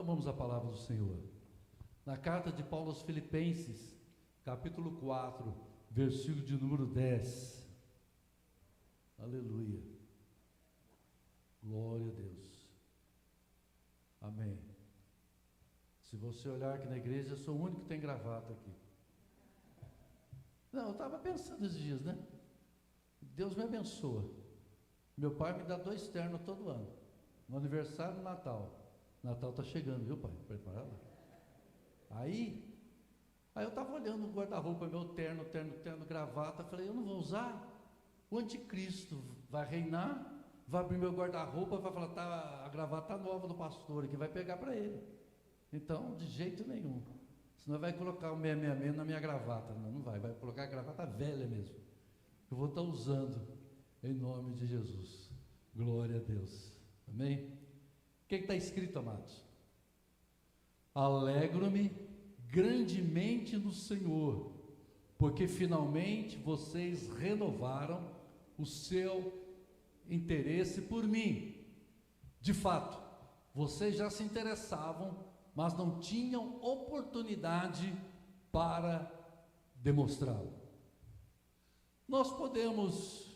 vamos à palavra do Senhor. Na carta de Paulo aos Filipenses, capítulo 4, versículo de número 10. Aleluia. Glória a Deus. Amém. Se você olhar aqui na igreja, eu sou o único que tem gravata aqui. Não, eu estava pensando esses dias, né? Deus me abençoa. Meu pai me dá 2 ternos todo ano. No aniversário e no Natal. Natal está chegando, viu, pai? Prepara lá. Aí eu estava olhando o guarda-roupa, meu terno, gravata. Falei, eu não vou usar. O anticristo vai reinar, vai abrir meu guarda-roupa, vai falar, a gravata nova do pastor, que vai pegar para ele. Então, de jeito nenhum. Senão vai colocar o 666 na minha gravata. Não vai colocar a gravata velha mesmo. Eu vou estar usando em nome de Jesus. Glória a Deus. Amém? O que está escrito, amados? Alegro-me grandemente no Senhor, porque finalmente vocês renovaram o seu interesse por mim. De fato, vocês já se interessavam, mas não tinham oportunidade para demonstrá-lo. Nós podemos,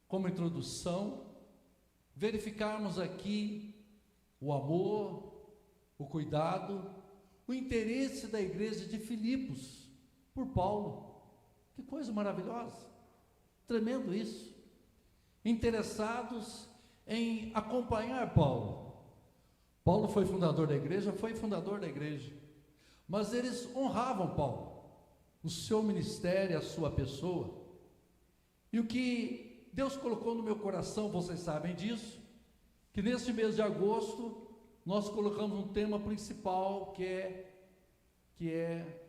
como introdução, verificarmos aqui o amor, o cuidado, o interesse da igreja de Filipos por Paulo. Que coisa maravilhosa, tremendo isso. Interessados em acompanhar Paulo. Paulo foi fundador da igreja, mas eles honravam Paulo, o seu ministério, a sua pessoa. E o que Deus colocou no meu coração, vocês sabem disso, que neste mês de agosto nós colocamos um tema principal que é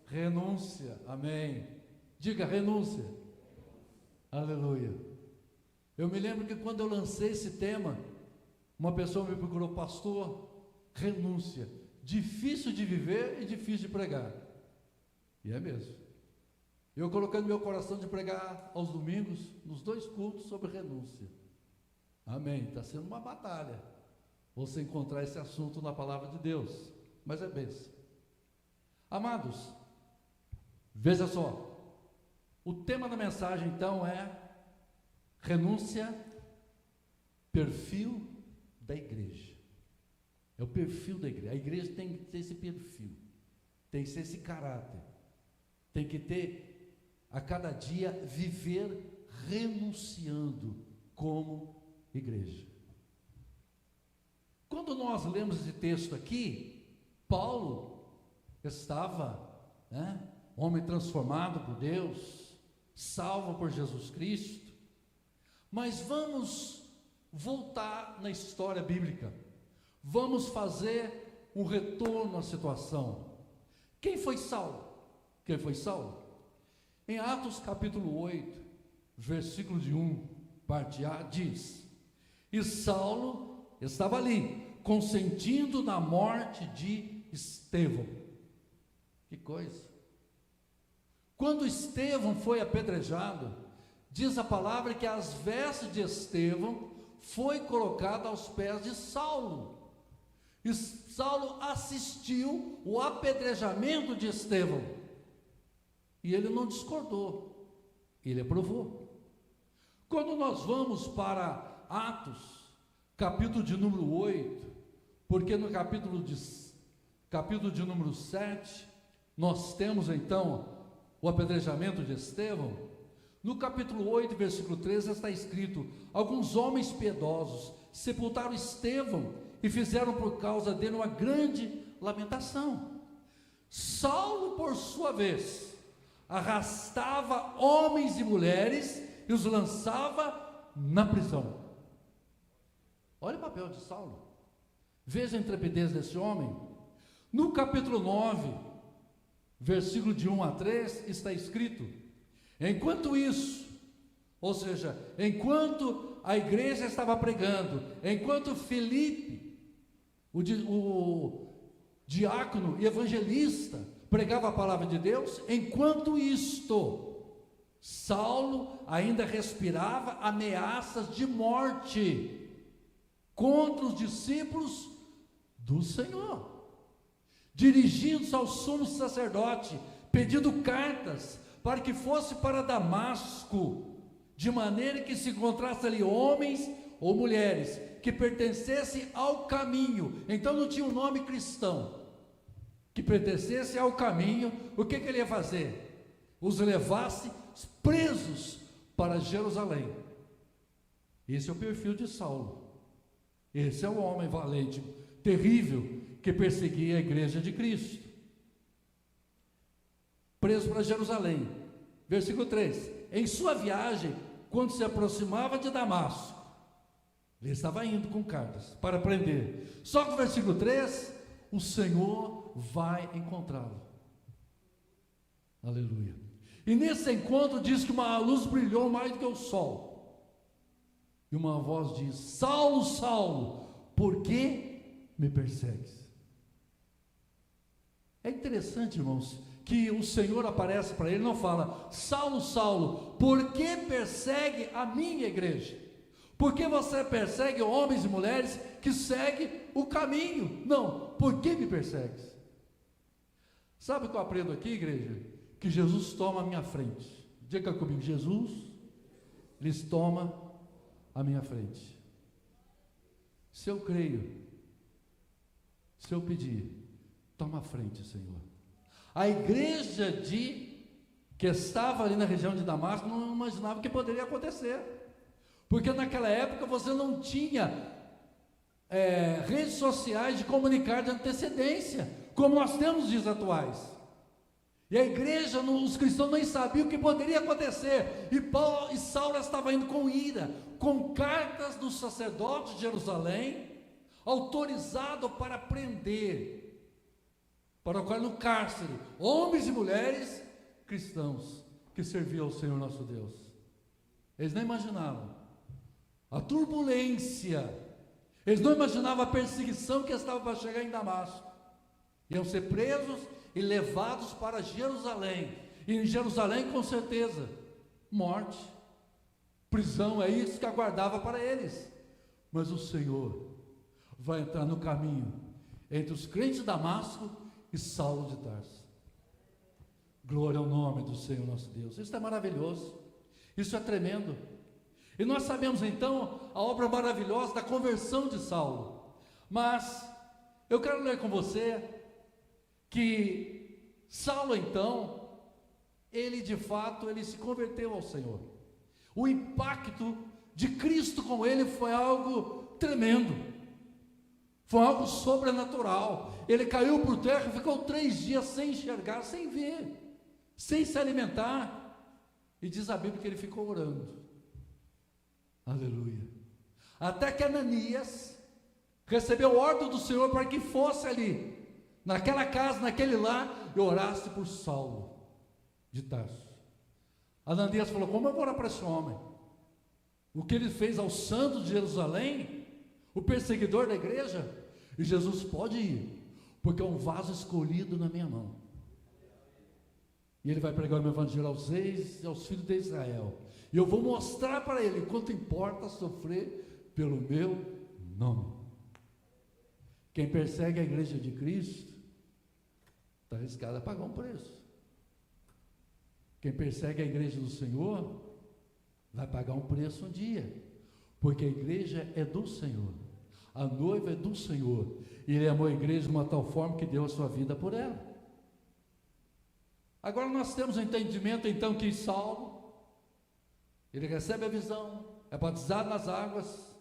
renúncia. Amém. Diga renúncia. Aleluia. Eu me lembro que quando eu lancei esse tema, uma pessoa me procurou, pastor, renúncia, difícil de viver e difícil de pregar. E é mesmo. Eu coloquei no meu coração de pregar aos domingos, nos 2 cultos, sobre renúncia. Amém. Está sendo uma batalha você encontrar esse assunto na palavra de Deus, mas é bênção. Amados, veja só, o tema da mensagem então é renúncia, perfil da igreja. É o perfil da igreja. A igreja tem que ter esse perfil, tem que ter esse caráter, tem que ter a cada dia viver renunciando como igreja. Quando nós lemos esse texto aqui, Paulo estava, homem transformado por Deus, salvo por Jesus Cristo. Mas vamos voltar na história bíblica, vamos fazer um retorno à situação. Quem foi Saulo? Em Atos capítulo 8, versículo de 1, parte A, diz: e Saulo estava ali, consentindo na morte de Estevão. Que coisa! Quando Estevão foi apedrejado, diz a palavra que as vestes de Estevão foi colocada aos pés de Saulo. E Saulo assistiu o apedrejamento de Estevão. E ele não discordou, ele aprovou. Quando nós vamos para Atos, capítulo de número 8, porque no capítulo de número 7, nós temos então o apedrejamento de Estevão. No capítulo 8, versículo 13, está escrito: alguns homens piedosos sepultaram Estevão e fizeram por causa dele uma grande lamentação. Saulo, por sua vez, arrastava homens e mulheres e os lançava na prisão. Olha o papel de Saulo. Veja a intrepidez desse homem. No capítulo 9, versículo de 1 a 3, está escrito: enquanto isso, ou seja, enquanto a igreja estava pregando, enquanto Filipe, o diácono e evangelista, pregava a palavra de Deus, enquanto isto, Saulo ainda respirava ameaças de morte contra os discípulos do Senhor, dirigindo-se ao sumo sacerdote, pedindo cartas para que fosse para Damasco, de maneira que se encontrasse ali homens ou mulheres que pertencessem ao caminho. Então não tinha um nome cristão, que pertencesse ao caminho. O que ele ia fazer? Os levasse presos para Jerusalém. Esse é o perfil de Saulo. Esse é o homem valente, terrível, que perseguia a igreja de Cristo. Preso para Jerusalém. Versículo 3: em sua viagem, quando se aproximava de Damasco, ele estava indo com cartas para prender. Só que no versículo 3, o Senhor vai encontrá-lo. Aleluia. E nesse encontro diz que uma luz brilhou mais do que o sol. E uma voz diz: Saulo, Saulo, por que me persegues? É interessante, irmãos, que o Senhor aparece para ele, não fala: Saulo, Saulo, por que persegue a minha igreja? Por que você persegue homens e mulheres que seguem o caminho? Não, por que me persegues? Sabe o que eu aprendo aqui, igreja? Que Jesus toma a minha frente. Diga comigo: Jesus lhes toma a minha frente. Se eu creio, se eu pedir, toma a frente, Senhor. A igreja que estava ali na região de Damasco não imaginava o que poderia acontecer, porque naquela época você não tinha redes sociais de comunicar de antecedência, como nós temos nos dias atuais. E a igreja, os cristãos nem sabiam o que poderia acontecer, e Saulo estava indo com ira, com cartas do sacerdote de Jerusalém, autorizado para prender, para colocar no cárcere homens e mulheres cristãos que serviam ao Senhor nosso Deus. Eles não imaginavam a turbulência, eles não imaginavam a perseguição que estava para chegar em Damasco. Iam ser presos e levados para Jerusalém, e em Jerusalém, com certeza, morte, prisão, é isso que aguardava para eles. Mas o Senhor vai entrar no caminho entre os crentes de Damasco e Saulo de Tarso. Glória ao nome do Senhor nosso Deus. Isso é maravilhoso, isso é tremendo. E nós sabemos então a obra maravilhosa da conversão de Saulo. Mas eu quero ler com você que Saulo então, ele de fato, ele se converteu ao Senhor. O impacto de Cristo com ele foi algo tremendo, foi algo sobrenatural. Ele caiu por terra e ficou 3 dias sem enxergar, sem ver, sem se alimentar, e diz a Bíblia que ele ficou orando. Aleluia. Até que Ananias recebeu ordem do Senhor para que fosse ali, naquela casa, naquele lar, e orasse por Saulo de Tarso. Ananias falou: como eu vou orar para esse homem? O que ele fez aos santos de Jerusalém, o perseguidor da igreja? E Jesus: pode ir, porque é um vaso escolhido na minha mão. E ele vai pregar o meu evangelho aos reis e aos filhos de Israel. E eu vou mostrar para ele quanto importa sofrer pelo meu nome. Quem persegue a igreja de Cristo está arriscado a pagar um preço. Quem persegue a igreja do Senhor vai pagar um preço um dia, porque a igreja é do Senhor, a noiva é do Senhor, e Ele amou a igreja de uma tal forma que deu a sua vida por ela. Agora nós temos o entendimento então que Saulo, ele recebe a visão, é batizado nas águas,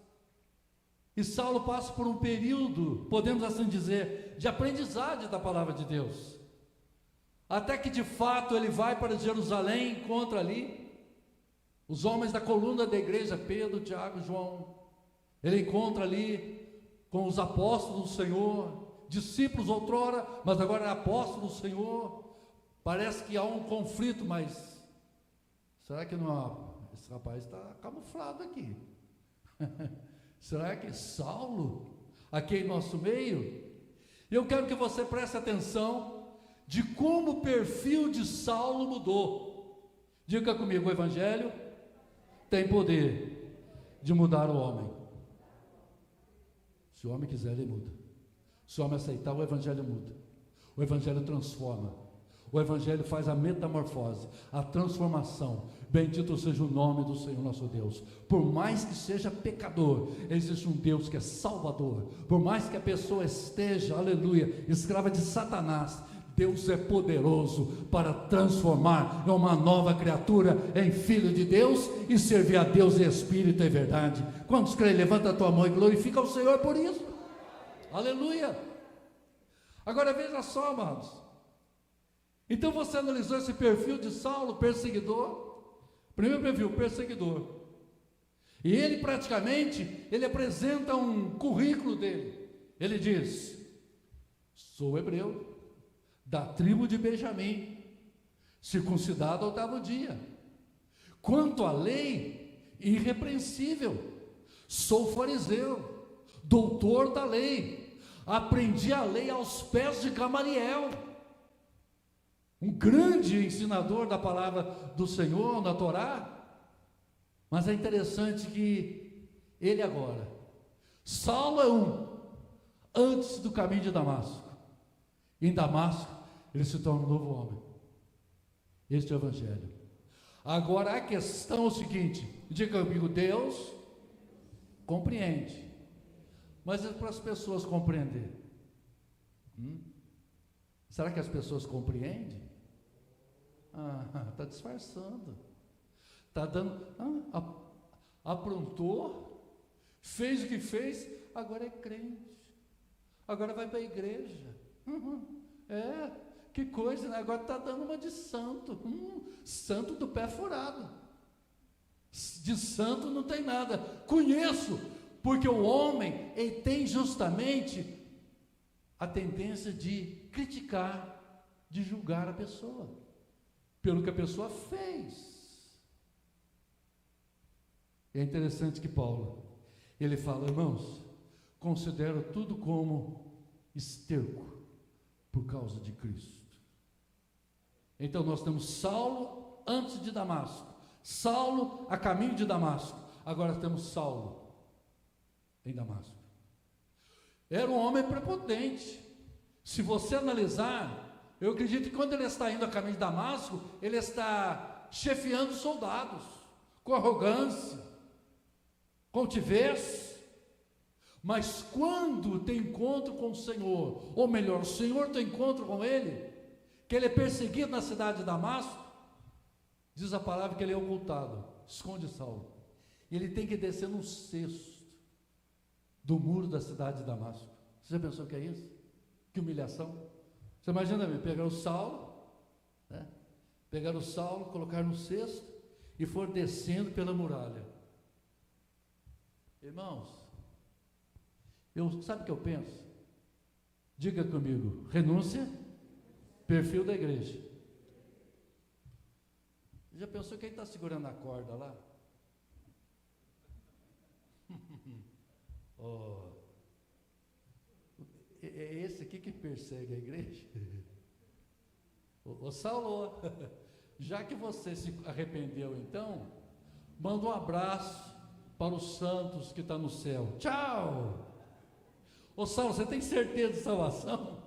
e Saulo passa por um período, podemos assim dizer, de aprendizagem da palavra de Deus, até que de fato ele vai para Jerusalém, encontra ali os homens da coluna da igreja, Pedro, Tiago, João. Ele encontra ali com os apóstolos do Senhor, discípulos outrora, mas agora é apóstolo do Senhor. Parece que há um conflito, mas será que não? Esse rapaz está camuflado aqui. Será que Saulo aqui em nosso meio? Eu quero que você preste atenção de como o perfil de Saulo mudou. Diga comigo: o evangelho tem poder de mudar o homem. Se o homem quiser, ele muda. Se o homem aceitar, o Evangelho muda. O Evangelho transforma. O Evangelho faz a metamorfose, a transformação. Bendito seja o nome do Senhor nosso Deus. Por mais que seja pecador, existe um Deus que é salvador. Por mais que a pessoa esteja, aleluia, escrava de Satanás, Deus é poderoso para transformar em uma nova criatura, em filho de Deus, e servir a Deus em espírito e verdade. Quantos creem? Levanta a tua mão e glorifica ao Senhor por isso. Aleluia. Agora veja só, amados. Então você analisou esse perfil de Saulo, perseguidor. Primeiro perfil, perseguidor. E ele praticamente, ele apresenta um currículo dele. Ele diz: sou hebreu, da tribo de Benjamim, circuncidado ao 8º dia. Quanto à lei, irrepreensível. Sou fariseu, doutor da lei. Aprendi a lei aos pés de Gamaliel, um grande ensinador da palavra do Senhor na Torá. Mas é interessante que ele agora, Saulo é antes do caminho de Damasco. Em Damasco, ele se torna um novo homem. Este é o Evangelho. Agora a questão é o seguinte: diga comigo, Deus compreende. Mas é para as pessoas compreender. Será que as pessoas compreendem? Está disfarçando. Está dando. Aprontou, fez o que fez, agora é crente. Agora vai para a igreja. Que coisa, né? Agora está dando uma de santo. Santo do pé furado. De santo não tem nada. Conheço, porque o homem, ele tem justamente a tendência de criticar, de julgar a pessoa, pelo que a pessoa fez. É interessante que Paulo, ele fala: irmãos, considero tudo como esterco, por causa de Cristo. Então nós temos Saulo antes de Damasco, Saulo a caminho de Damasco, agora temos Saulo em Damasco. Era um homem prepotente. Se você analisar, eu acredito que quando ele está indo a caminho de Damasco, ele está chefiando soldados, com arrogância, com altivez. Mas quando tem encontro com o Senhor, ou melhor, o Senhor tem encontro com ele, que ele é perseguido na cidade de Damasco, diz a palavra que ele é ocultado, esconde Saulo, e ele tem que descer num cesto do muro da cidade de Damasco. Você já pensou o que é isso? Que humilhação. Você imagina, pegar o Saulo, né? Pegar o Saulo, colocar no cesto e for descendo pela muralha. Irmãos, sabe o que eu penso? Diga comigo: renúncia, perfil da igreja. Já pensou quem está segurando a corda lá? É esse aqui que persegue a igreja? Saulo, já que você se arrependeu, então, manda um abraço para os santos que estão no céu. Tchau! Saulo, você tem certeza de salvação?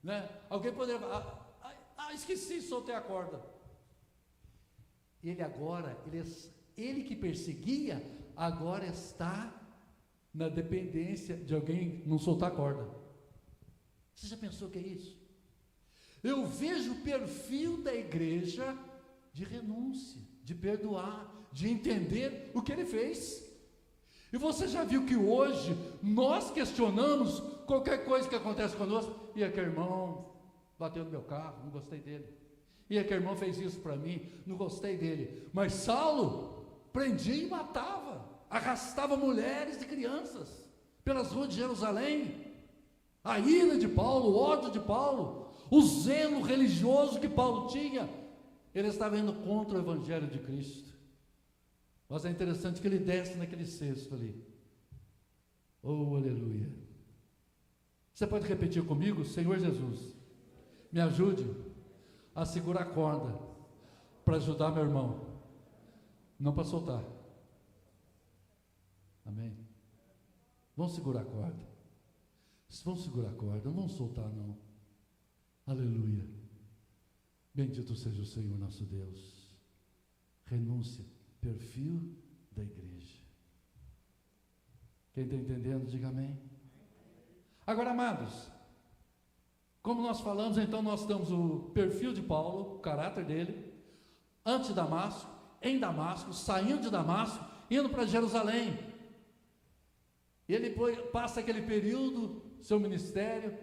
Né? Alguém poderia falar: esqueci, soltei a corda. Ele agora, ele que perseguia, agora está na dependência de alguém não soltar a corda. Você já pensou o que é isso? Eu vejo o perfil da igreja de renúncia, de perdoar, de entender o que ele fez. E você já viu que hoje nós questionamos qualquer coisa que acontece conosco? E aquele irmão bateu no meu carro, não gostei dele. E aquele irmão fez isso para mim, não gostei dele. Mas Saulo prendia e matava, arrastava mulheres e crianças pelas ruas de Jerusalém. A ira de Paulo, o ódio de Paulo, o zelo religioso que Paulo tinha, ele estava indo contra o Evangelho de Cristo. Mas é interessante que ele desce naquele cesto ali. Oh, aleluia. Você pode repetir comigo? Senhor Jesus, me ajude a segurar a corda para ajudar meu irmão, não para soltar. Amém? Vamos segurar a corda. Vocês vão segurar a corda, não vão soltar não. Aleluia. Bendito seja o Senhor nosso Deus. Renúncia, perfil da igreja. Quem está entendendo, diga amém. Agora, amados, como nós falamos, então nós temos o perfil de Paulo, o caráter dele, antes de Damasco, em Damasco, saindo de Damasco, indo para Jerusalém. Ele passa aquele período, seu ministério,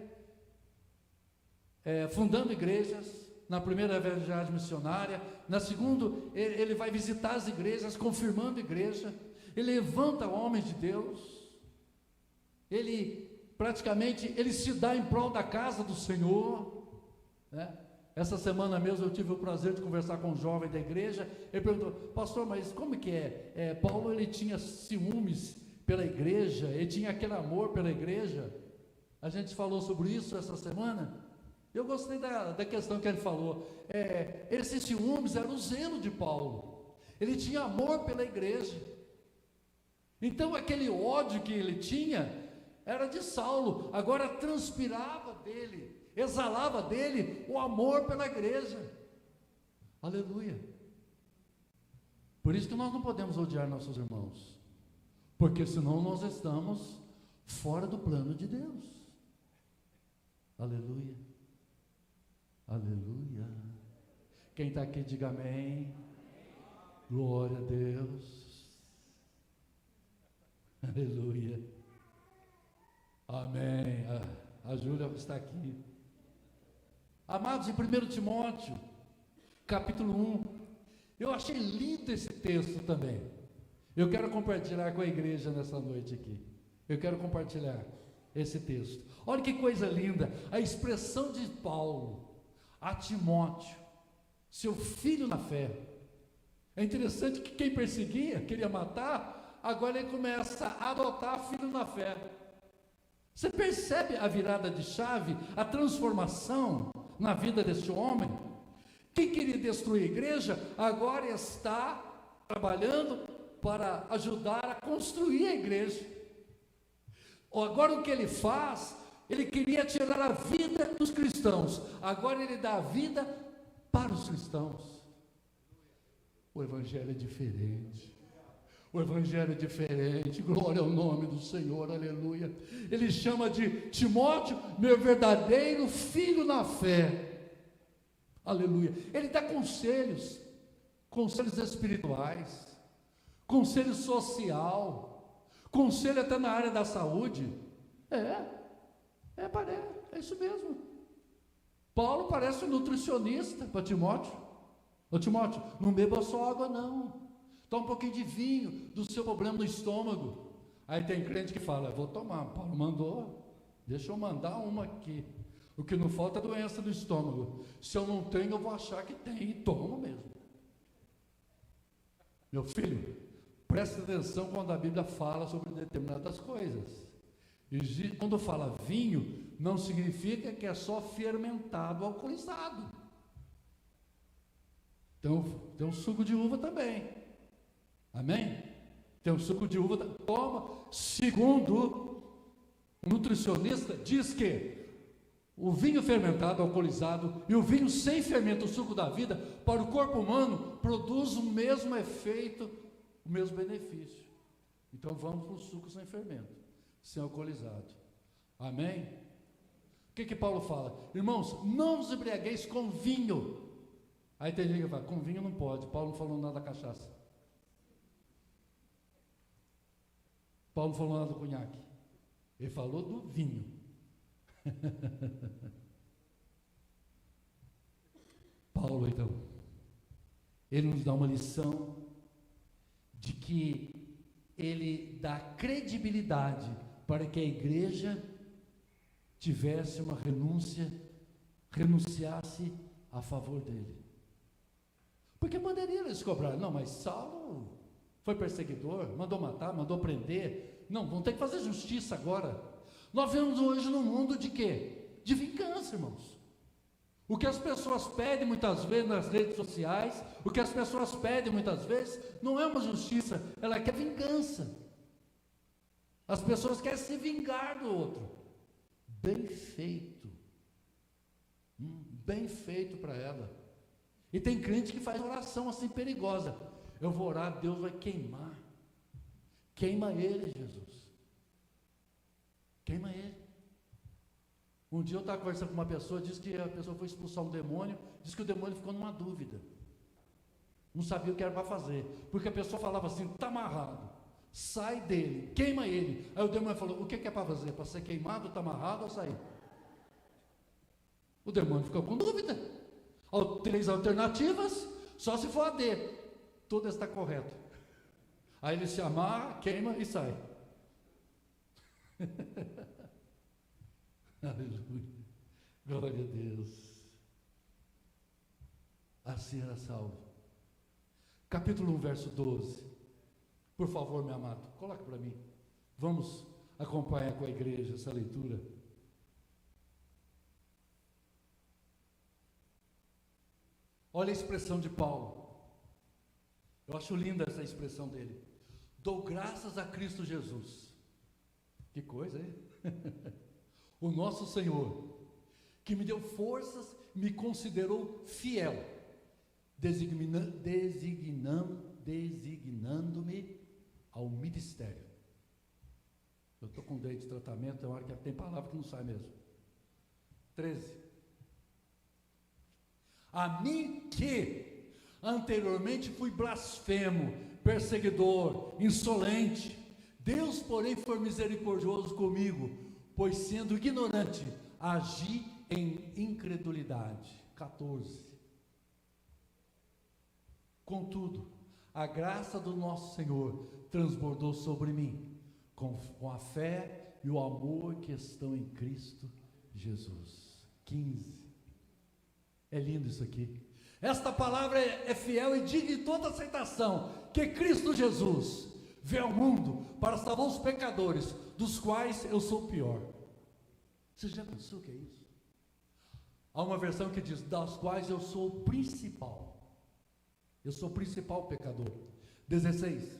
fundando igrejas. Na primeira viagem missionária, na segunda ele vai visitar as igrejas, confirmando a igreja. Ele levanta homens de Deus. Ele praticamente se dá em prol da casa do Senhor, né? Essa semana mesmo eu tive o prazer de conversar com um jovem da igreja. Ele perguntou: pastor, mas como que é? Paulo, ele tinha ciúmes pela igreja, ele tinha aquele amor pela igreja. A gente falou sobre isso essa semana. Eu gostei da questão que ele falou. Esses ciúmes eram o zelo de Paulo. Ele tinha amor pela igreja. Então aquele ódio que ele tinha era de Saulo, agora transpirava dele, exalava dele o amor pela igreja. Aleluia. Por isso que nós não podemos odiar nossos irmãos, porque senão nós estamos fora do plano de Deus. Aleluia. Aleluia. Quem está aqui, diga amém. Glória a Deus. Aleluia. Amém. A Júlia está aqui. Amados, em 1 Timóteo, capítulo 1, eu achei lindo esse texto também. Eu quero compartilhar com a igreja nessa noite aqui. Eu quero compartilhar esse texto. Olha que coisa linda, a expressão de Paulo a Timóteo, seu filho na fé. É interessante que quem perseguia, queria matar, agora ele começa a adotar filho na fé. Você percebe a virada de chave, a transformação na vida deste homem? Quem queria destruir a igreja, agora está trabalhando para ajudar a construir a igreja. Agora o que ele faz, ele queria tirar a vida dos cristãos, agora ele dá a vida para os cristãos. O evangelho é diferente. O evangelho é diferente, glória ao nome do Senhor, aleluia. Ele chama de Timóteo, meu verdadeiro filho na fé, aleluia. Ele dá conselhos espirituais, conselho social, conselho até na área da saúde. É isso mesmo. Paulo parece um nutricionista para Timóteo. Ô Timóteo, não beba só água não. Toma um pouquinho de vinho do seu problema no estômago. Aí tem crente que fala: vou tomar, Paulo mandou, deixa eu mandar uma aqui. O que não falta é doença do estômago. Se eu não tenho, eu vou achar que tem, e tomo mesmo. Meu filho, presta atenção quando a Bíblia fala sobre determinadas coisas. E quando fala vinho, não significa que é só fermentado, alcoolizado. Então, tem um suco de uva também. Amém? Tem um suco de uva, toma. Segundo o nutricionista, diz que o vinho fermentado, alcoolizado, e o vinho sem fermento, o suco da vida, para o corpo humano, produz o mesmo efeito, o mesmo benefício. Então vamos para o suco sem fermento, sem alcoolizado. Amém? O que Paulo fala? Irmãos, não vos embriagueis com vinho. Aí tem gente que fala: com vinho não pode. Paulo não falou nada da cachaça. Paulo não falou nada do cunhaque. Ele falou do vinho. Paulo, então, ele nos dá uma lição de que ele dá credibilidade para que a igreja tivesse uma renunciasse a favor dele. Porque poderia eles cobrar: não, mas Saulo foi perseguidor, mandou matar, mandou prender. Não, vão ter que fazer justiça agora. Nós vivemos hoje num mundo de quê? De vingança, irmãos. O que as pessoas pedem muitas vezes nas redes sociais, o que as pessoas pedem muitas vezes, não é uma justiça, ela quer vingança. As pessoas querem se vingar do outro. bem feito. Bem feito para ela. E tem crente que faz oração assim perigosa. Eu vou orar, Deus vai queimar. Queima ele, Jesus. Queima ele. Um dia eu estava conversando com uma pessoa, disse que a pessoa foi expulsar um demônio, disse que o demônio ficou numa dúvida. Não sabia o que era para fazer. Porque a pessoa falava assim, está amarrado, sai dele, queima ele. Aí o demônio falou, o que é para fazer? Para ser queimado, está amarrado ou sair? O demônio ficou com dúvida. 3 alternativas, só se for a D. Todas está correto. Aí ele se amarra, queima e sai. Aleluia. Glória a Deus. Assim era Saulo. Capítulo 1, verso 12. Por favor, meu amado, coloque para mim. Vamos acompanhar com a igreja essa leitura. Olha a expressão de Paulo. Eu acho linda essa expressão dele. Dou graças a Cristo Jesus. Que coisa, hein? O nosso Senhor, que me deu forças, me considerou fiel, designando-me ao ministério. Eu estou com dente de tratamento, é uma hora que tem palavra que não sai mesmo. 13. A mim que anteriormente fui blasfemo, perseguidor, insolente, Deus, porém, foi misericordioso comigo, pois sendo ignorante, agi em incredulidade. 14. Contudo, a graça do nosso Senhor transbordou sobre mim, com a fé e o amor que estão em Cristo Jesus. 15. É lindo isso aqui. Esta palavra é fiel e digna de toda aceitação, que Cristo Jesus veio ao mundo para salvar os pecadores, dos quais eu sou o pior. Você já pensou o que é isso? Há uma versão que diz, das quais eu sou o principal. Eu sou o principal pecador. 16.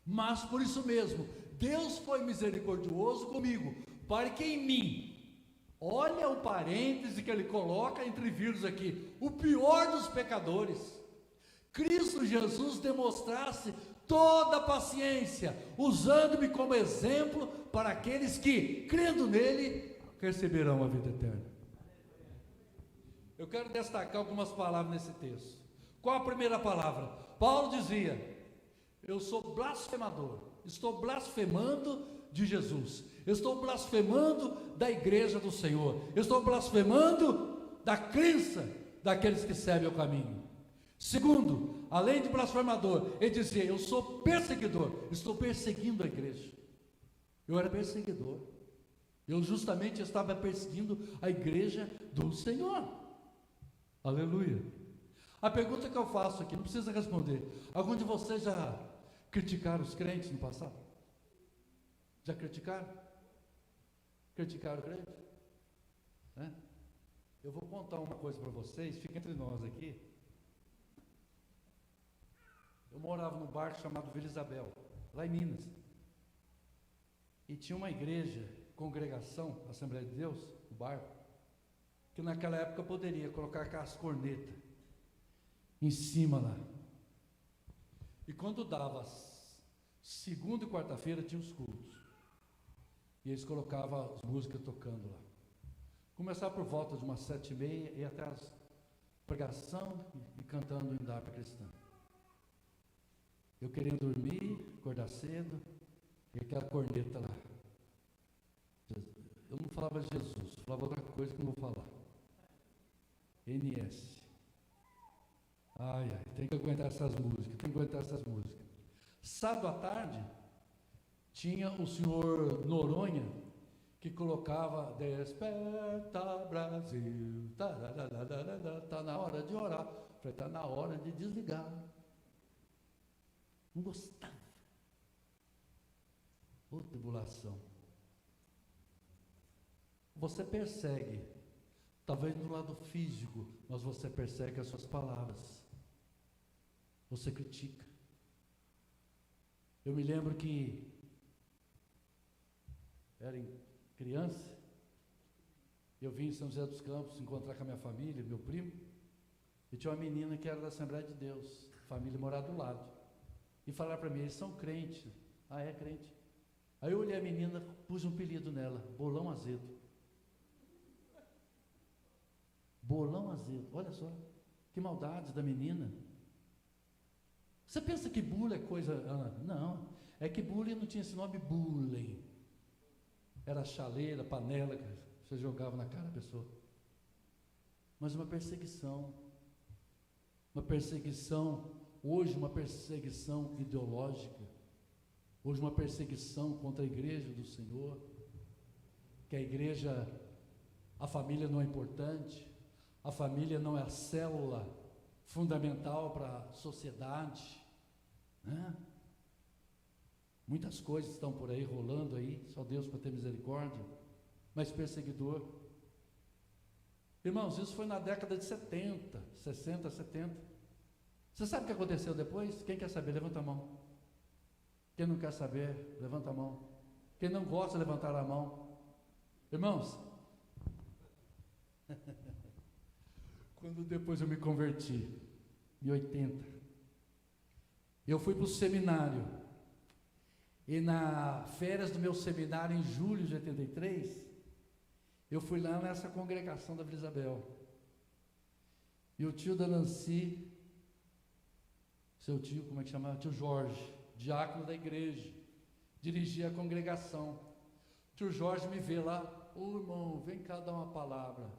Mas por isso mesmo, Deus foi misericordioso comigo, para que em mim, olha o parêntese que ele coloca entre vírgulas aqui, o pior dos pecadores, Cristo Jesus demonstrasse toda a paciência, usando-me como exemplo para aqueles que, crendo nele, receberão a vida eterna. Eu quero destacar algumas palavras nesse texto. Qual a primeira palavra? Paulo dizia, eu sou blasfemador, estou blasfemando de Jesus, eu estou blasfemando da igreja do Senhor, eu estou blasfemando da crença daqueles que servem ao caminho. Segundo, além de blasfemador, ele dizia, eu sou perseguidor, estou perseguindo a igreja. Eu era perseguidor, eu justamente estava perseguindo a igreja do Senhor. Aleluia. A pergunta que eu faço aqui, não precisa responder, algum de vocês já criticaram os crentes no passado? Já criticaram? Criticaram o crente? Eu vou contar uma coisa para vocês, fica entre nós aqui. Eu morava num bairro chamado Vila Isabel, lá em Minas. E tinha uma igreja, congregação, Assembleia de Deus, no bairro, que naquela época poderia colocar aquelas cornetas em cima lá. E quando dava segunda e quarta-feira tinha os cultos. E eles colocavam as músicas tocando lá. Começava por volta de umas 7h30 e até as pregação e cantando o hino da harpa cristã. Eu querendo dormir, acordar cedo, e aquela corneta lá. Eu não falava de Jesus, falava outra coisa que eu não vou falar. NS. Ai, tem que aguentar essas músicas, Sábado à tarde, tinha o senhor Noronha, que colocava, desperta Brasil, está na hora de orar. Falei, está na hora de desligar. Não gostava. Ô tribulação. Você persegue, talvez no lado físico, mas você persegue as suas palavras. Você critica. Eu me lembro que era criança, Eu vim em São José dos Campos encontrar com a minha família, meu primo, e tinha uma menina que era da Assembleia de Deus, família morava do lado, e falaram para mim, eles são crentes. Ah, é crente? Aí eu olhei a menina, pus um apelido nela, Bolão Azedo. Bolão Azedo, olha só, que maldade da menina. Você pensa que bullying é coisa... não, é que bullying não tinha esse nome bullying. Era chaleira, panela, que você jogava na cara da pessoa. Mas uma perseguição, hoje uma perseguição ideológica, hoje uma perseguição contra a igreja do Senhor, que a igreja, a família não é importante, a família não é a célula fundamental para a sociedade, né? Muitas coisas estão por aí, rolando aí, só Deus para ter misericórdia, mas perseguidor. Irmãos, isso foi na década de 70, 60, 70. Você sabe o que aconteceu depois? Quem quer saber, levanta a mão. Quem não quer saber, levanta a mão. Quem não gosta, levantar a mão. Irmãos, quando depois eu me converti, em 80, eu fui para o seminário, e na férias do meu seminário, em julho de 83, eu fui lá nessa congregação da Vila Isabel, e o tio da Nancy, seu tio, como é que chamava? Tio Jorge, diácono da igreja, dirigia a congregação. O tio Jorge me vê lá, ô irmão, vem cá dar uma palavra.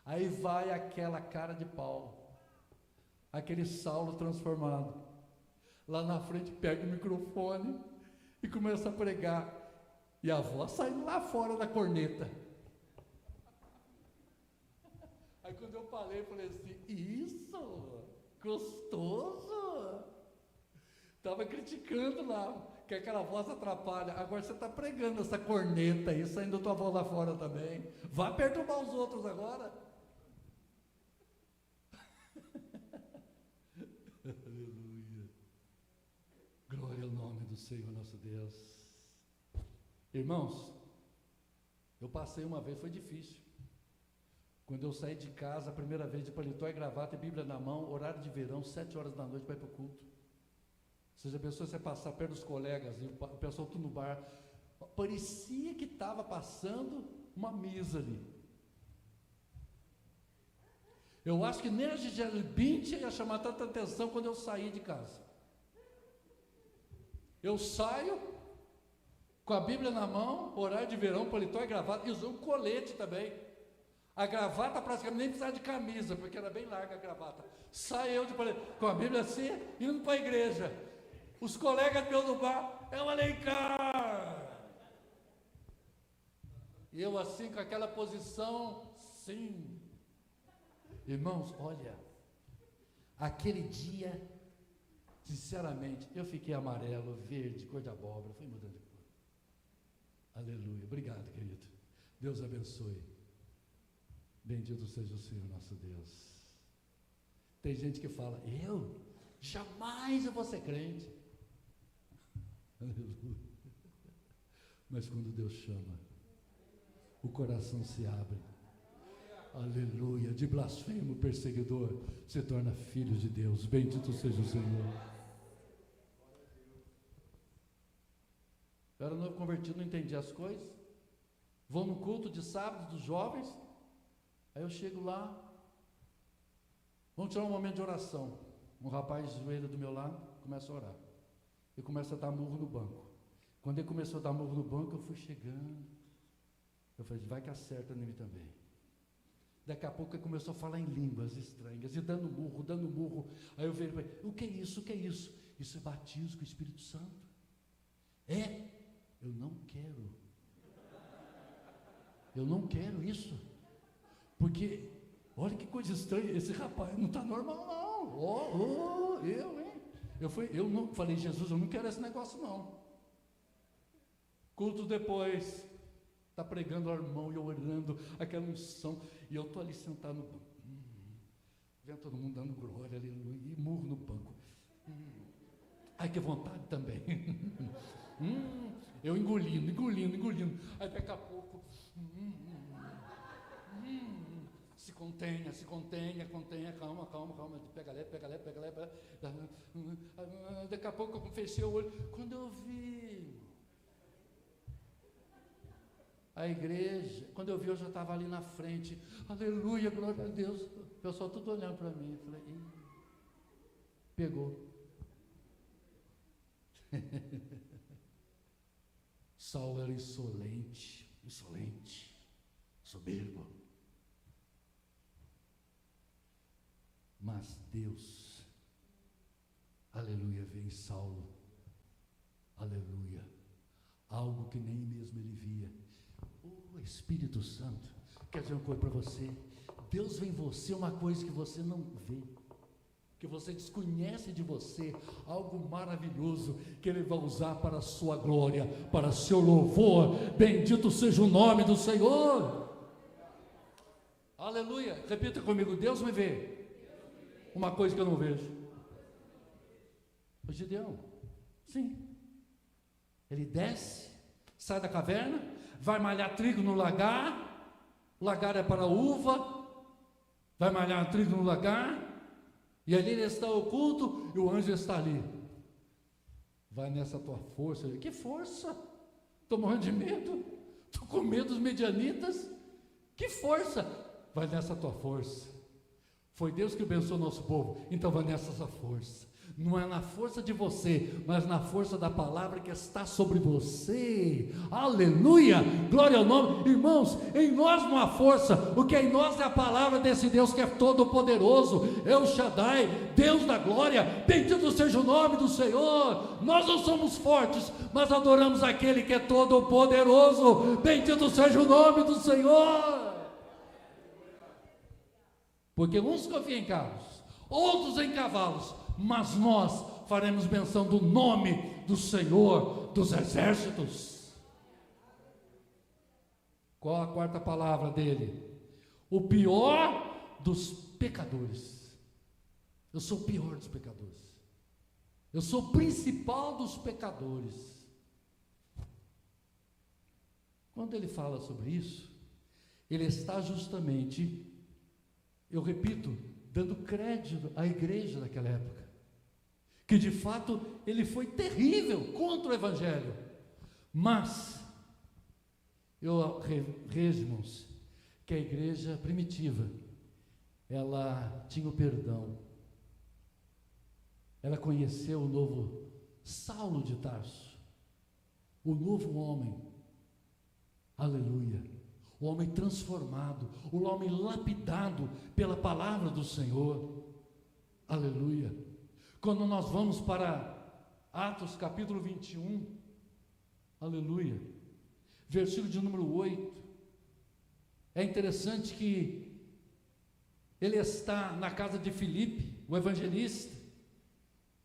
Aí vai aquela cara de pau, aquele Saulo transformado, lá na frente pega o microfone e começa a pregar, e a voz saindo lá fora da corneta. Aí quando eu falei assim, isso, gostoso, estava criticando lá, que aquela voz atrapalha, agora você está pregando essa corneta aí, saindo tua voz lá fora também, vá perturbar os outros agora. Aleluia, glória ao nome do Senhor nosso Deus. Irmãos, eu passei uma vez, foi difícil, quando eu saí de casa, a primeira vez de paletó e gravata e Bíblia na mão, horário de verão, 7 horas da noite para ir para o culto. Ou seja, a pessoa, você passar perto dos colegas, e o pessoal tudo no bar, parecia que estava passando uma misa ali. Eu acho que nem a Gisele Bündchen ia chamar tanta atenção quando eu saí de casa. Eu saio com a Bíblia na mão, horário de verão, paletó e gravata, e usou um colete também. A gravata praticamente nem precisava de camisa, porque era bem larga a gravata. Sai eu de paletó, com a Bíblia assim, indo para a igreja. Os colegas meus no bar, é o Alencar. E eu assim, com aquela posição, sim. Irmãos, olha, aquele dia, sinceramente, eu fiquei amarelo, verde, cor de abóbora, fui mudando de cor. Aleluia, obrigado, querido. Deus abençoe. Bendito seja o Senhor nosso Deus. Tem gente que fala, eu? Jamais eu vou ser crente. Aleluia. Mas quando Deus chama, o coração se abre. Aleluia. De blasfemo, perseguidor, se torna filho de Deus. Bendito seja o Senhor. Eu era novo convertido, não entendia as coisas. Vou no culto de sábado dos jovens. Aí eu chego lá, vamos tirar um momento de oração. Um rapaz de joelho do meu lado, começa a orar. E começa a dar murro no banco. Quando ele começou a dar murro no banco, eu fui chegando. Eu falei, vai que acerta nele também. Daqui a pouco ele começou a falar em línguas estranhas, e dando murro. Aí eu falei, o que é isso, o que é isso? Isso é batismo com o Espírito Santo. É? Eu não quero. Eu não quero isso. Porque, olha que coisa estranha, esse rapaz não está normal não. Eu não falei, Jesus, eu não quero esse negócio não. Culto depois, está pregando o irmão e eu orando, aquela unção, e eu estou ali sentado no banco. Vendo todo mundo dando glória, aleluia, e murro no banco. Ai, que vontade também. Eu engolindo. Aí daqui a pouco, contenha, calma, pega leve. Daqui a pouco eu fechei o olho, quando eu vi a igreja, quando eu vi eu já estava ali na frente, aleluia, glória a Deus, o pessoal tudo olhando para mim, eu falei, pegou. Saulo era insolente, soberbo. Mas Deus, aleluia, vê em Saulo, aleluia, algo que nem mesmo ele via. O Espírito Santo quer dizer uma coisa para você. Deus vê em você uma coisa que você não vê, que você desconhece de você, algo maravilhoso que Ele vai usar para a sua glória, para seu louvor. Bendito seja o nome do Senhor. Aleluia. Repita comigo: Deus me vê uma coisa que eu não vejo. O Gideão, sim, ele desce, sai da caverna, vai malhar trigo no lagar. O lagar é para uva. Vai malhar trigo no lagar. E ali ele está oculto e o anjo está ali. Vai nessa tua força. Que força? Estou morrendo de medo. Estou com medo dos medianitas. Que força? Vai nessa tua força. Foi Deus que abençoou o nosso povo. Então vai nessa sua força. Não é na força de você, mas na força da palavra que está sobre você. Aleluia, glória ao nome. Irmãos, em nós não há força. O que é em nós é a palavra desse Deus que é todo poderoso, El Shaddai, Deus da glória. Bendito seja o nome do Senhor. Nós não somos fortes, mas adoramos aquele que é todo poderoso. Bendito seja o nome do Senhor. Porque uns confiam em carros, outros em cavalos, mas nós faremos menção do nome do Senhor dos exércitos. Qual a quarta palavra dele? O pior dos pecadores. Eu sou o pior dos pecadores. Eu sou o principal dos pecadores. Quando ele fala sobre isso, ele está justamente, eu repito, dando crédito à igreja daquela época, que de fato ele foi terrível contra o evangelho, mas eu vejo, irmãos, que a igreja primitiva, ela tinha o perdão, ela conheceu o novo Saulo de Tarso, o novo homem, aleluia, o homem transformado, o homem lapidado pela palavra do Senhor, aleluia. Quando nós vamos para Atos capítulo 21, aleluia, versículo de número 8, é interessante que ele está na casa de Filipe, o evangelista.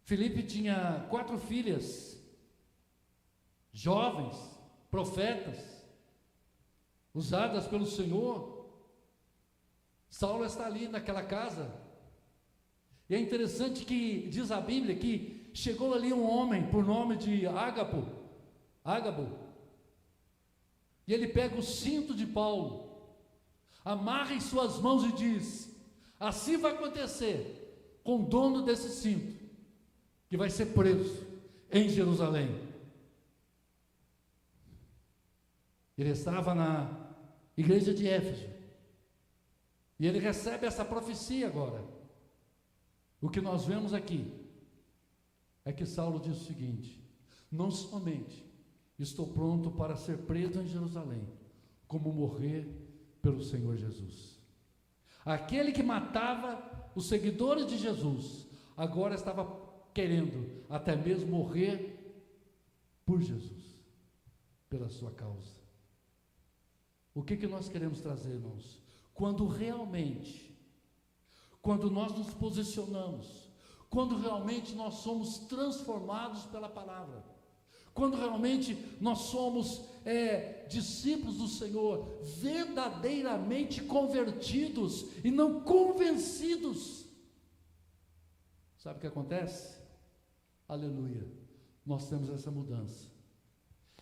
Filipe tinha 4 filhas, jovens, profetas, usadas pelo Senhor. Saulo está ali naquela casa. E é interessante que diz a Bíblia que chegou ali um homem por nome de Ágabo, e ele pega o cinto de Paulo, amarra em suas mãos e diz: assim vai acontecer com o dono desse cinto, que vai ser preso em Jerusalém. Ele estava na igreja de Éfeso, e ele recebe essa profecia agora. O que nós vemos aqui é que Saulo diz o seguinte: não somente estou pronto para ser preso em Jerusalém, como morrer pelo Senhor Jesus. Aquele que matava os seguidores de Jesus, agora estava querendo até mesmo morrer por Jesus, pela sua causa. O que nós queremos trazer, irmãos? Quando nós nos posicionamos, quando realmente nós somos transformados pela palavra, quando realmente nós somos discípulos do Senhor, verdadeiramente convertidos e não convencidos, sabe o que acontece? Aleluia, nós temos essa mudança,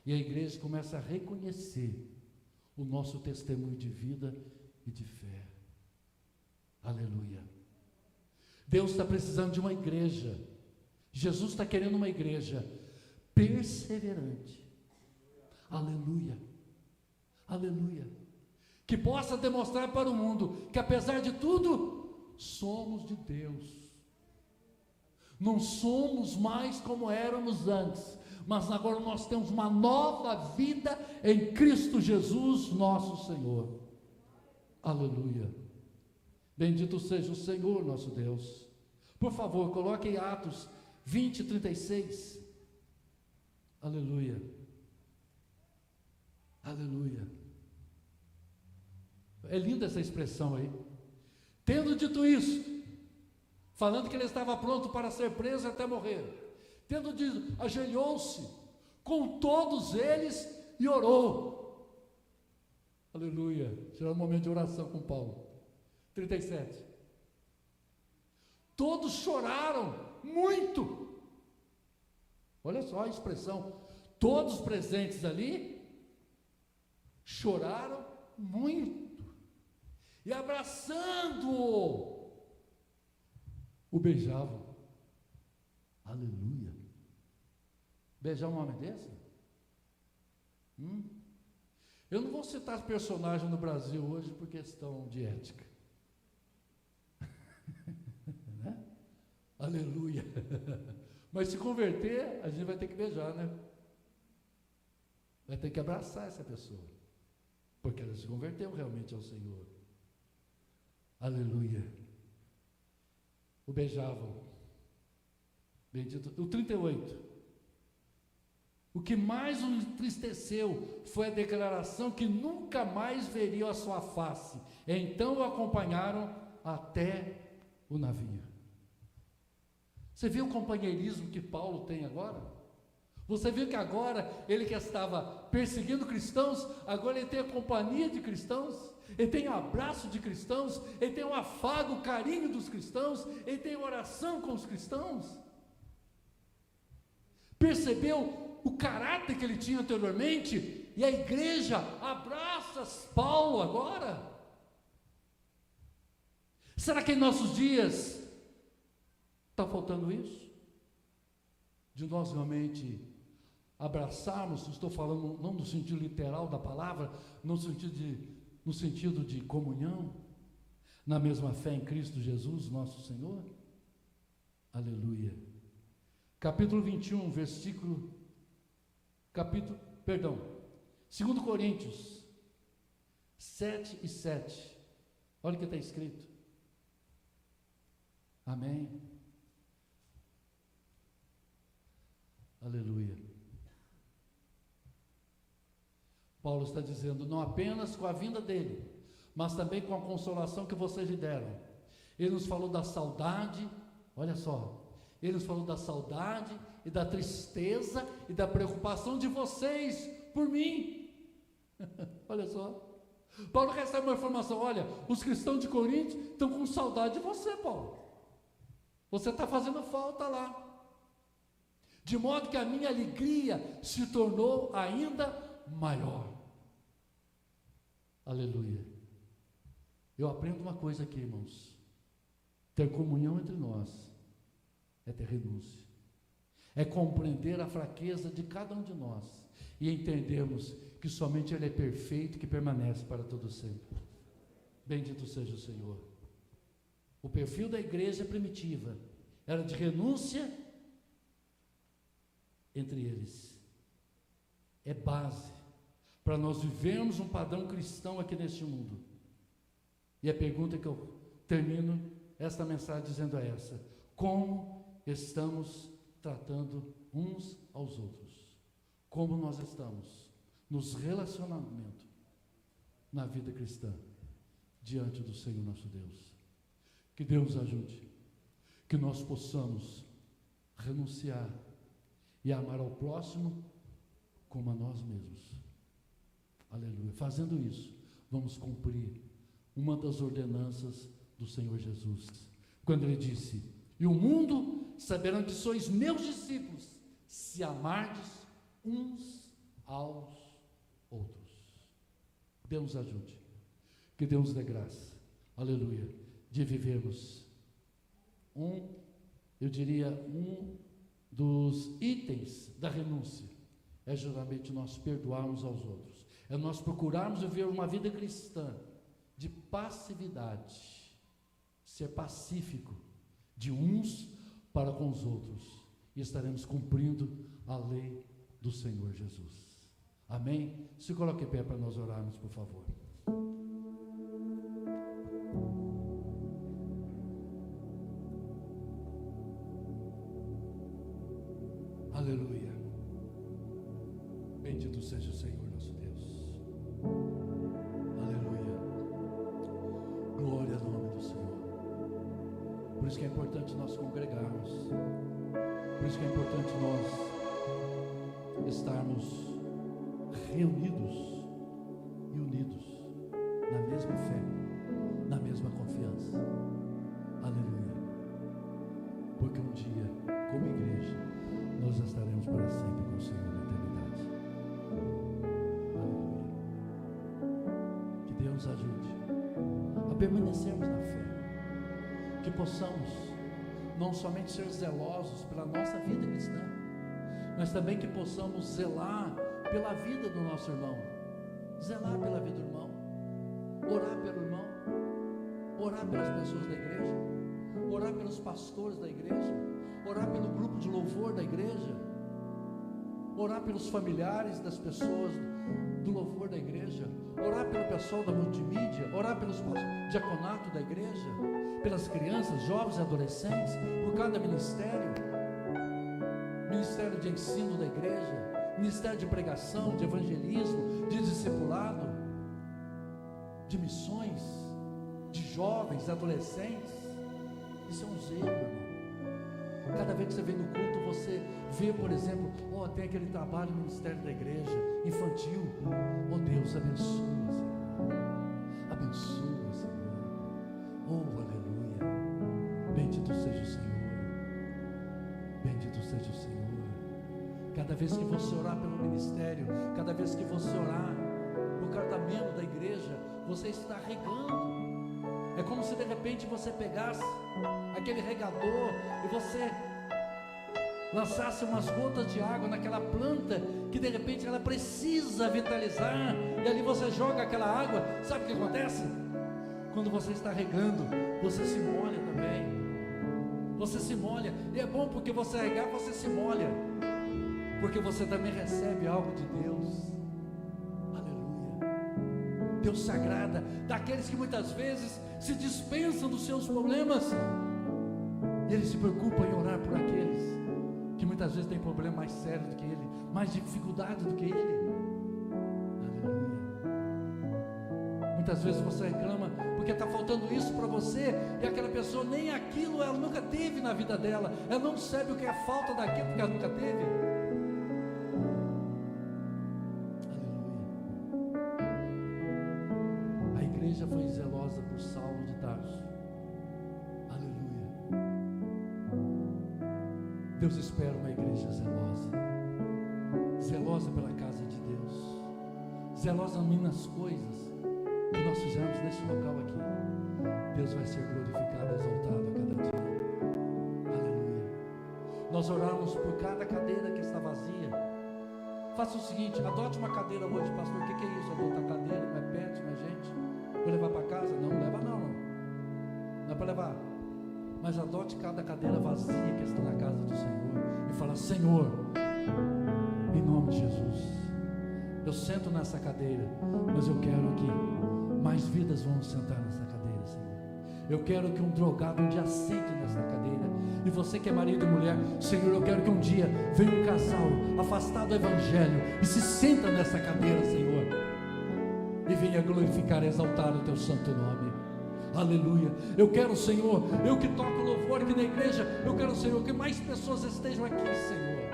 e a igreja começa a reconhecer o nosso testemunho de vida e de fé. Aleluia. Deus está precisando de uma igreja. Jesus está querendo uma igreja perseverante. Aleluia. Aleluia. Que possa demonstrar para o mundo que, apesar de tudo, somos de Deus. Não somos mais como éramos antes, mas agora nós temos uma nova vida em Cristo Jesus, nosso Senhor. Aleluia. Bendito seja o Senhor, nosso Deus. Por favor, coloque em Atos 20, 36. Aleluia. Aleluia. É linda essa expressão aí. Tendo dito isso, falando que ele estava pronto para ser preso até morrer, tendo dito, ajoelhou-se com todos eles e orou. Aleluia. Será um momento de oração com Paulo. 37. Todos choraram muito. Olha só a expressão. Todos presentes ali choraram muito. E abraçando-o, o beijavam. Aleluia. Beijar um homem desse? Eu não vou citar personagem no Brasil hoje por questão de ética. Né? Aleluia. Mas se converter, a gente vai ter que beijar, né? Vai ter que abraçar essa pessoa, porque ela se converteu realmente ao Senhor. Aleluia. O beijavam. Bendito. O 38. O que mais o entristeceu foi a declaração que nunca mais veriam a sua face. Então o acompanharam até o navio. Você viu o companheirismo que Paulo tem agora? Você viu que agora ele que estava perseguindo cristãos, agora ele tem a companhia de cristãos, ele tem o abraço de cristãos, ele tem o afago, o carinho dos cristãos, ele tem oração com os cristãos. Percebeu o caráter que ele tinha anteriormente? E a igreja abraça Paulo agora? Será que em nossos dias está faltando isso? De nós realmente abraçarmos, estou falando não no sentido literal da palavra, no sentido de comunhão, na mesma fé em Cristo Jesus, nosso Senhor? Aleluia. Capítulo 21, 2 Coríntios 7 e 7. Olha o que está escrito. Amém. Aleluia. Paulo está dizendo, não apenas com a vinda dele, mas também com a consolação que vocês lhe deram. Ele nos falou da saudade, olha só, ele nos falou da saudade e da tristeza e da preocupação de vocês por mim. Olha só. Paulo recebe uma informação, olha, os cristãos de Corinto estão com saudade de você, Paulo. Você está fazendo falta lá. De modo que a minha alegria se tornou ainda maior. Aleluia. Eu aprendo uma coisa aqui, irmãos. Ter comunhão entre nós é ter renúncia. É compreender a fraqueza de cada um de nós e entendermos que somente Ele é perfeito, que permanece para todo sempre. Bendito seja o Senhor. O perfil da igreja primitiva era de renúncia entre eles. É base para nós vivermos um padrão cristão aqui neste mundo. E a pergunta que eu termino esta mensagem dizendo é essa: como estamos tratando uns aos outros? Como nós estamos nos relacionamentos na vida cristã diante do Senhor nosso Deus? Que Deus nos ajude, que nós possamos renunciar e amar ao próximo como a nós mesmos. Aleluia. Fazendo isso, vamos cumprir uma das ordenanças do Senhor Jesus, quando Ele disse: e o mundo saberão que sois meus discípulos, se amardes uns aos outros. Deus nos ajude, que Deus nos dê graça. Aleluia. de vivermos. Eu diria, um dos itens da renúncia é justamente nós perdoarmos aos outros. É nós procurarmos viver uma vida cristã de passividade, ser pacífico de uns para com os outros, e estaremos cumprindo a lei do Senhor Jesus. Amém? Se coloque em pé para nós orarmos, por favor. Aleluia. Bendito seja o Senhor nosso Deus. Aleluia. Glória ao nome do Senhor. Por isso que é importante nós congregarmos. Por isso que é importante nós estarmos reunidos e unidos na mesma fé, na mesma confiança. Aleluia. Porque um dia, como igreja, nós estaremos para sempre com o Senhor na eternidade. Aleluia. Que Deus nos ajude a permanecermos na fé, que possamos não somente ser zelosos pela nossa vida cristã, mas também que possamos zelar pela vida do nosso irmão, zelar pela vida do irmão, orar pelo irmão, orar pelas pessoas da igreja, orar pelos pastores da igreja, orar pelo grupo de louvor da igreja, orar pelos familiares das pessoas do louvor da igreja, orar pelo pessoal da multimídia, orar pelos diaconato da igreja, pelas crianças, jovens e adolescentes, por cada ministério de ensino da igreja, ministério de pregação, de evangelismo, de discipulado, de missões, de jovens, adolescentes. Isso é um zelo, irmão. Cada vez que você vem no culto, você vê, por exemplo, tem aquele trabalho no ministério da igreja, infantil. Deus, abençoa, Senhor. Abençoa, Senhor. Aleluia. Bendito seja o Senhor. Bendito seja o Senhor. Cada vez que você orar pelo ministério, cada vez que você orar por cada membro da igreja, você está regando. É como se de repente você pegasse aquele regador e você lançasse umas gotas de água naquela planta que de repente ela precisa vitalizar, e ali você joga aquela água. Sabe o que acontece? Quando você está regando, você se molha também. Você se molha, e é bom porque você regar, você se molha, porque você também recebe algo de Deus. Aleluia. Deus se agrada daqueles que muitas vezes se dispensam dos seus problemas, e Ele se preocupa em orar por aqueles que muitas vezes têm problema mais sério do que ele, mais dificuldade do que ele. Aleluia. Muitas vezes você reclama porque está faltando isso para você, e aquela pessoa nem aquilo ela nunca teve na vida dela, ela não sabe o que é falta daquilo porque ela nunca teve. Aleluia. A igreja foi zelosa por Saulo de Tarso. Aleluia. Deus espera uma igreja zelosa, zelosa pela casa de Deus, zelosa nas coisas que nós fizermos nesse local aqui. Deus vai ser glorificado, exaltado a cada dia. Aleluia. Nós oramos por cada cadeira que está vazia. Faça o seguinte: adote uma cadeira hoje, pastor. O que é isso? Adotar cadeira, não é pet, não é gente? Vou levar para casa? Não, não leva não. Não é para levar. Mas adote cada cadeira vazia que está na casa do Senhor e fala: Senhor, em nome de Jesus, eu sento nessa cadeira, mas eu quero que mais vidas vão sentar nessa cadeira, Senhor. Eu quero que um drogado um dia sente nessa cadeira. E você que é marido e mulher, Senhor, eu quero que um dia venha um casal afastado do evangelho e se senta nessa cadeira, Senhor, e venha glorificar e exaltar o teu santo nome. Aleluia. Eu quero, Senhor, eu que toco louvor aqui na igreja, eu quero, Senhor, que mais pessoas estejam aqui, Senhor,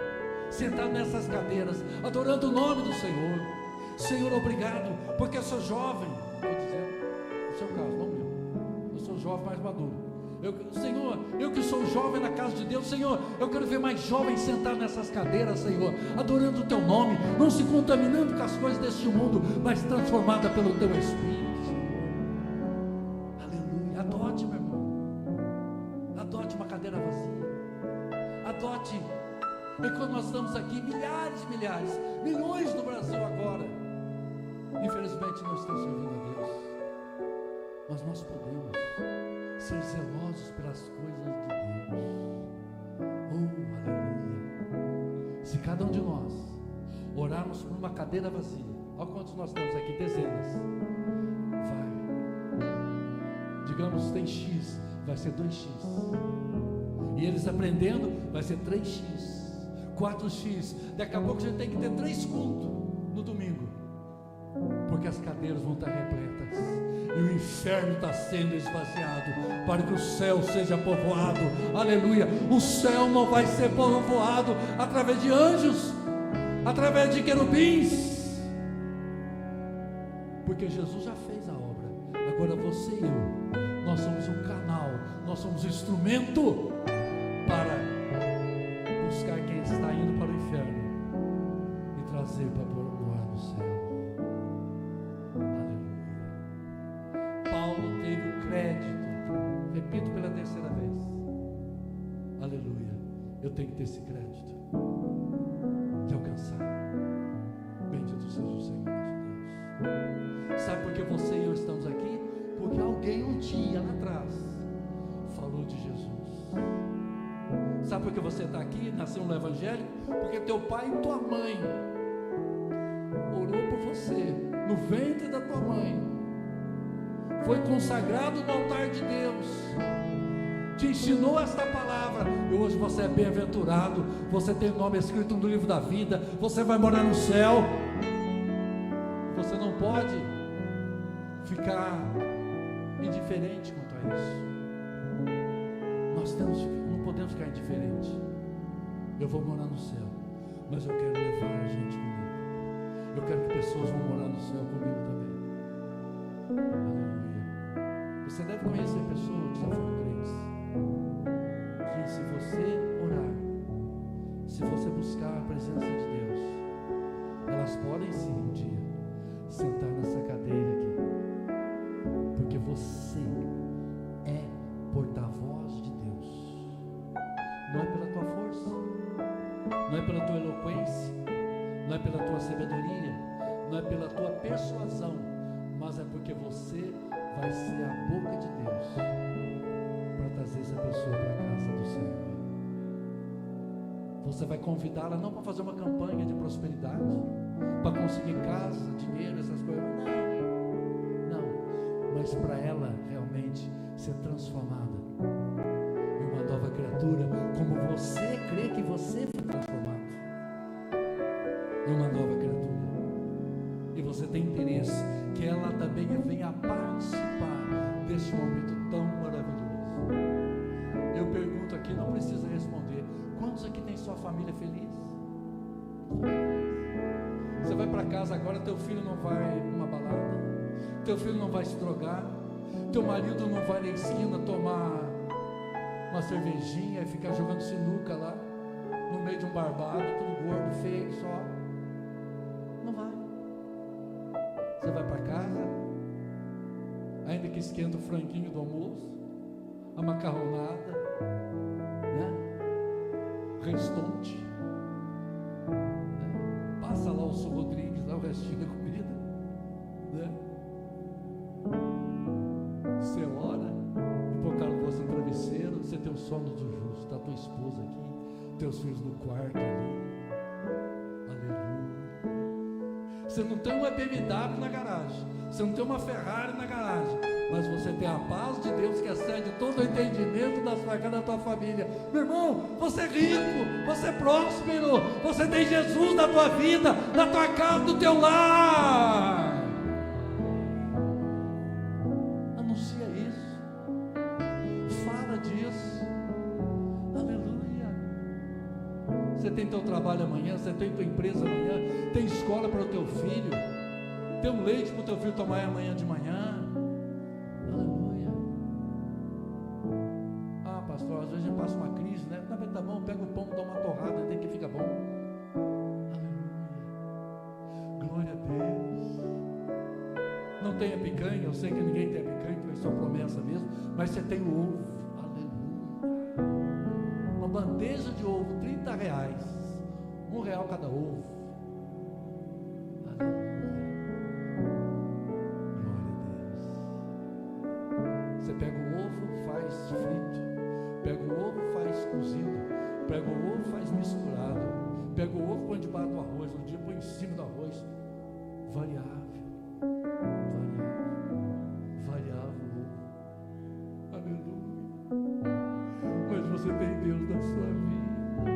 sentadas nessas cadeiras, adorando o nome do Senhor. Senhor, obrigado, porque eu sou jovem. Estou dizendo, no seu caso, não meu. Eu sou jovem mais maduro. Senhor, eu que sou jovem na casa de Deus, Senhor, eu quero ver mais jovens sentados nessas cadeiras, Senhor, adorando o teu nome, não se contaminando com as coisas deste mundo, mas transformada pelo teu Espírito. Adote, meu irmão. adote. Enquanto nós estamos aqui, milhares, milhões no Brasil agora, infelizmente não estão servindo a Deus. Mas nós podemos ser zelosos pelas coisas de Deus. Oh, aleluia. Se cada um de nós orarmos por uma cadeira vazia, olha quantos nós temos aqui, dezenas, digamos tem X, vai ser 2X, e eles aprendendo, vai ser 3X, 4X, daqui a pouco a gente tem que ter 3 cultos no domingo, porque as cadeiras vão estar repletas, e o inferno está sendo esvaziado, para que o céu seja povoado, aleluia. O céu não vai ser povoado através de anjos, através de querubins, porque Jesus já fez a obra. Agora você e eu, nós somos um canal, nós somos um instrumento para buscar quem está indo para o inferno e trazer para morar no céu. Aleluia. Paulo teve o crédito, repito pela terceira vez, aleluia, eu tenho que ter esse crédito de alcançar. Bendito seja o Senhor nosso Deus. Sabe por que você e eu estamos aqui? Porque alguém um dia lá atrás falou de Jesus. Sabe por que você está aqui, nasceu no Evangelho? Porque teu pai e tua mãe orou por você no ventre da tua mãe, foi consagrado no altar de Deus, te ensinou esta palavra, e hoje você é bem-aventurado, você tem o nome escrito no livro da vida, você vai morar no céu. Você não pode ficar indiferente quanto a isso. Não podemos ficar indiferente. Eu vou morar no céu, mas eu quero levar a gente comigo. Eu quero que pessoas vão morar no céu comigo também. Aleluia. Você deve conhecer pessoas que já foram crentes, que se você orar, se você buscar a presença de Deus, elas podem sim um dia sentar nessa cadeira aqui, porque você é porta-voz de Deus. Não é pela tua força, não é pela tua eloquência, não é pela tua sabedoria, não é pela tua persuasão, mas é porque você vai ser a boca de Deus para trazer essa pessoa para a casa do Senhor. Você vai convidá-la não para fazer uma campanha de prosperidade, para conseguir casa, dinheiro, essas coisas, não, mas para ela realmente ser transformada em uma nova criatura, como você crê que você foi transformado em uma nova criatura, e você tem interesse que ela também venha participar deste momento tão maravilhoso. Eu pergunto aqui, não precisa responder, quantos aqui tem sua família feliz? Você vai para casa agora, teu filho não vai para uma balada, teu filho não vai se drogar, teu marido não vai na esquina tomar uma cervejinha e ficar jogando sinuca lá no meio de um barbado, tudo gordo, feio, só. Não vai. Você vai para casa, ainda que esquenta o franguinho do almoço, a macarronada, né? Restonte, né? Passa lá o Sul Rodrigues, lá o restinho da comida, né? Você ora e põe o calor no travesseiro, você tem o sono do justo, está tua esposa aqui, teus filhos no quarto ali, aleluia. Você não tem uma BMW na garagem, você não tem uma Ferrari na garagem, mas você tem a paz de Deus que excede todo o entendimento da sua casa, da tua família. Meu irmão, você é rico, você é próspero, você tem Jesus na tua vida, na tua casa, no teu lar. Anuncia isso, fala disso, aleluia. Você tem teu trabalho amanhã, você tem tua empresa amanhã, tem escola para o teu filho, tem um leite para o teu filho tomar amanhã de manhã. Aleluia. Ah, pastor, às vezes a gente passa uma crise, né? Tá bom, pega o pão, dá uma torrada, tem que fica bom. Aleluia. Glória a Deus. Não tenha picanha, eu sei que ninguém tem picanha, que é só promessa mesmo, mas você tem o ovo. Aleluia. Uma bandeja de ovo, R$30, R$1 cada ovo. Você pega o ovo, faz frito, pega o ovo, faz cozido, pega o ovo, faz misturado, pega o ovo, põe debaixo do arroz, um dia põe em cima do arroz. Variável, aleluia. Mas você tem Deus na sua vida,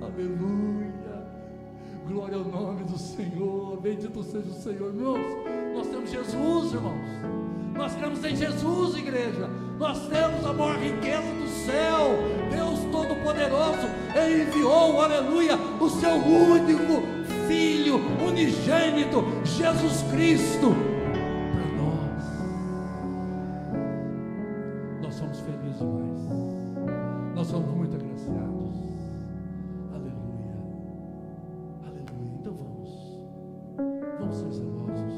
aleluia. Glória ao nome do Senhor, bendito seja o Senhor. Irmãos, nós temos Jesus, irmãos. Nós cremos em Jesus, igreja. Nós temos a maior riqueza do céu. Deus Todo-Poderoso enviou, aleluia, o seu único Filho unigênito, Jesus Cristo, para nós. Nós somos felizes demais. Nós somos muito agraciados. Aleluia. Aleluia. Então vamos ser zelosos,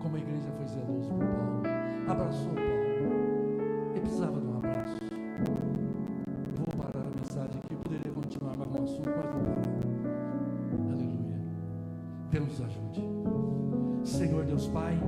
como a igreja foi zelosa por Paulo. Abraçou Paulo. Ele precisava de um abraço. Vou parar a mensagem aqui. Eu poderia continuar mais um assunto, mas vou parar. Aleluia. Deus nos ajude. Senhor Deus Pai,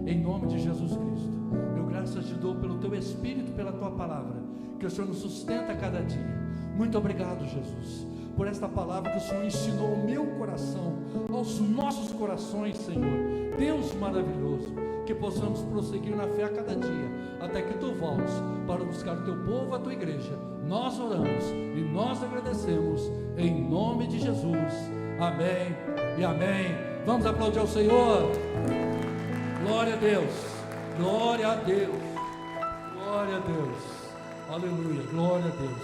em nome de Jesus Cristo, eu graças te dou pelo teu Espírito, pela tua palavra, que o Senhor nos sustenta a cada dia. Muito obrigado, Jesus, por esta palavra que o Senhor ensinou ao meu coração, aos nossos corações, Senhor. Deus maravilhoso, que possamos prosseguir na fé a cada dia, até que tu voltes para buscar o teu povo, a tua igreja. Nós oramos e nós agradecemos, em nome de Jesus. Amém e amém. Vamos aplaudir ao Senhor. Glória a Deus, glória a Deus, glória a Deus, aleluia, glória a Deus.